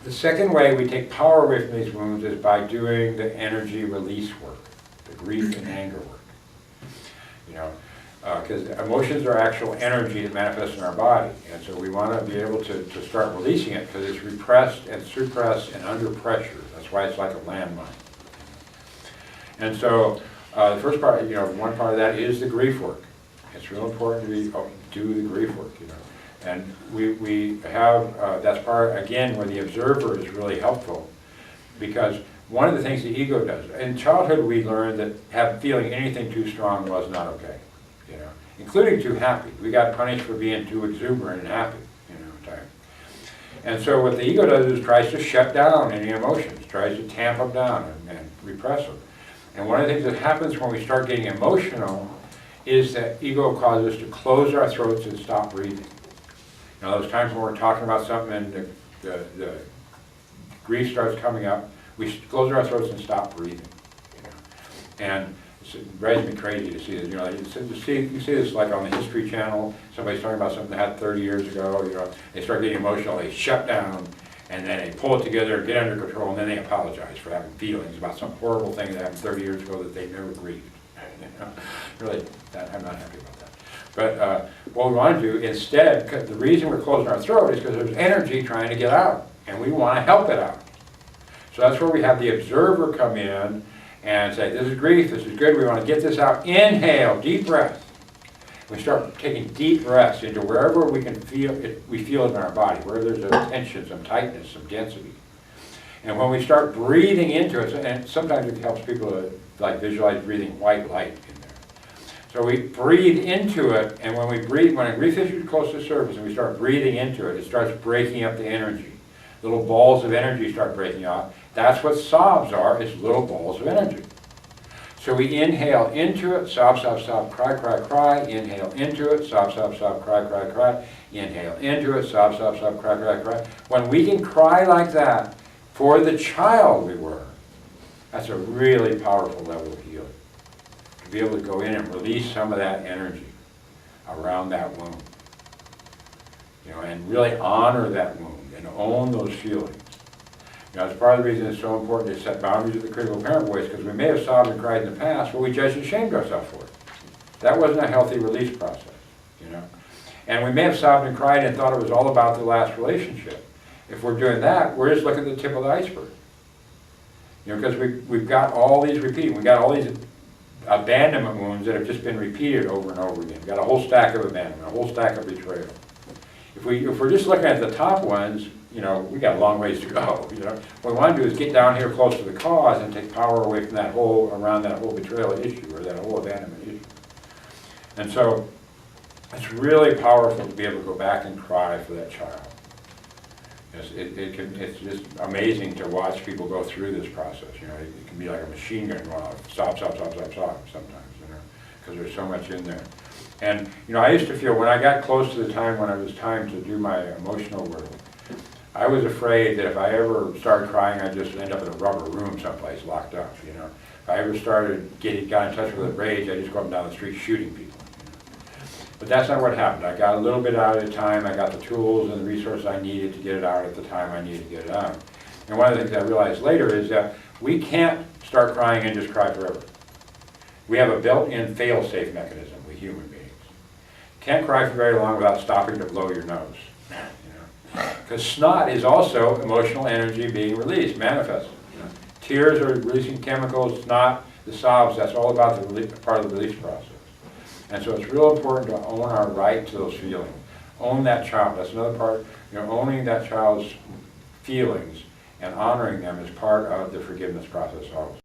The second way we take power away from these wounds is by doing the energy release work, the grief and anger work. You know, because emotions are actual energy that manifests in our body, and so we want to be able to start releasing it because it's repressed and suppressed and under pressure. That's why it's like a landmine. And so the first part, you know, one part of that is the grief work. It's real important to do the grief work, you know. And we have, that's part, again, where the observer is really helpful, because one of the things the ego does, in childhood we learned that feeling anything too strong was not okay, you know, including too happy. We got punished for being too exuberant and happy, you know, time. And so what the ego does is tries to shut down any emotions, tries to tamp them down and repress them. And one of the things that happens when we start getting emotional is that ego causes us to close our throats and stop breathing. You know, those times when we're talking about something and the grief starts coming up, we close our throats and stop breathing. You know? And it drives me crazy to see this. You know, you see this like on the History Channel. Somebody's talking about something that happened 30 years ago. You know, they start getting emotional, they shut down, and then they pull it together, get under control, and then they apologize for having feelings about some horrible thing that happened 30 years ago that they never grieved. You know? Really, I'm not happy about that. But what we want to do instead, the reason we're closing our throat is because there's energy trying to get out, and we want to help it out. So that's where we have the observer come in and say, this is grief, this is good, we want to get this out. Inhale, deep breath. We start taking deep breaths into wherever we can feel it, we feel it in our body, where there's a tension, some tightness, some density. And when we start breathing into it, and sometimes it helps people to like visualize breathing white light in there. So we breathe into it, and when we breathe, when a grief issue is close to the surface and we start breathing into it, it starts breaking up the energy. Little balls of energy start breaking out. That's what sobs are, is little balls of energy. So we inhale into it, sob, sob, sob, cry, cry, cry. Inhale into it, sob, sob, sob, cry, cry, cry. Inhale into it, sob, sob, sob, cry, cry, cry. When we can cry like that for the child we were, that's a really powerful level of healing. To be able to go in and release some of that energy around that wound. You know, and really honor that wound and own those feelings. You know, it's part of the reason it's so important to set boundaries with the critical parent voice, because we may have sobbed and cried in the past, but we judged and shamed ourselves for it. That wasn't a healthy release process, you know. And we may have sobbed and cried and thought it was all about the last relationship. If we're doing that, we're just looking at the tip of the iceberg. You know, because we've got all these repeating, we've got all these abandonment wounds that have just been repeated over and over again. We've got a whole stack of abandonment, a whole stack of betrayal. If we're just looking at the top ones, you know, we got a long ways to go. You know, what we want to do is get down here close to the cause and take power away from that whole, around that whole betrayal issue or that whole abandonment issue. And so it's really powerful to be able to go back and cry for that child. It's just amazing to watch people go through this process. You know, it can be like a machine gun going off, sob, sob, sob, sob, sob sometimes, you know, because there's so much in there. And, you know, I used to feel when I got close to the time when it was time to do my emotional work, I was afraid that if I ever started crying, I'd just end up in a rubber room someplace locked up, you know. If I ever got in touch with a rage, I'd just go up and down the street shooting people. You know? But that's not what happened. I got a little bit out at a time. I got the tools and the resources I needed to get it out at the time I needed to get it out. And one of the things I realized later is that we can't start crying and just cry forever. We have a built-in fail-safe mechanism, we human beings. Can't cry for very long without stopping to blow your nose. Because snot is also emotional energy being released, manifested. You know? Tears are releasing chemicals, snot, the sobs, that's all about the part of the release process. And so it's real important to own our right to those feelings. Own that child. That's another part. You know, owning that child's feelings and honoring them is part of the forgiveness process also.